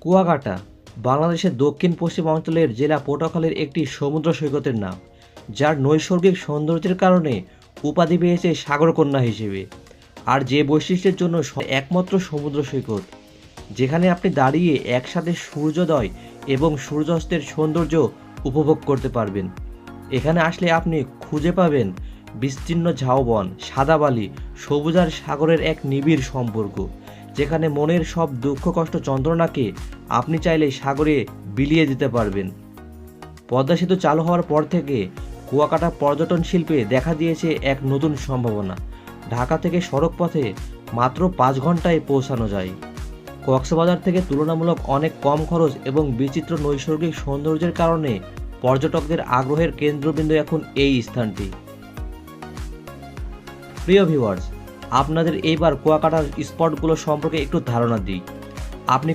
কুয়াকাটা বাংলাদেশের দক্ষিণ পশ্চিম অঞ্চলের জেলা পটুয়াখালীর একটি সমুদ্র সৈকতের নাম, যার নৈসর্গিক সৌন্দর্যের কারণে উপাধি পেয়েছে সাগরকন্যা হিসেবে। আর যে বৈশিষ্ট্যের জন্য একমাত্র সমুদ্র সৈকত, যেখানে আপনি দাঁড়িয়ে একসাথে সূর্যোদয় এবং সূর্যাস্তের সৌন্দর্য উপভোগ করতে পারবেন। এখানে আসলে আপনি খুঁজে পাবেন বিস্তীর্ণ ঝাউবন, সাদা বালি, সবুজ আর সাগরের এক নিবিড় সম্পর্ক, যেখানে মনের সব দুঃখ কষ্ট যন্ত্রণাকে আপনি চাইলে সাগরে বিলিয়ে দিতে পারবেন। পদ্মা সেতু চালু হওয়ার পর থেকে কুয়াকাটা পর্যটন শিল্পে দেখা দিয়েছে এক নতুন সম্ভাবনা। ঢাকা থেকে সড়ক পথে মাত্র 5 ঘন্টায় পৌঁছানো যায়। কক্সবাজার থেকে তুলনামূলক অনেক কম খরচ এবং বিচিত্র নৈসর্গিক সৌন্দর্যের কারণে পর্যটকদের আগ্রহের কেন্দ্রবিন্দু এখন এই স্থানটি। প্রিয় ভিউয়ার্স, আপনাদের এইবার কুয়াকাটার স্পটগুলো সম্পর্কে একটু ধারণা দিই। আপনি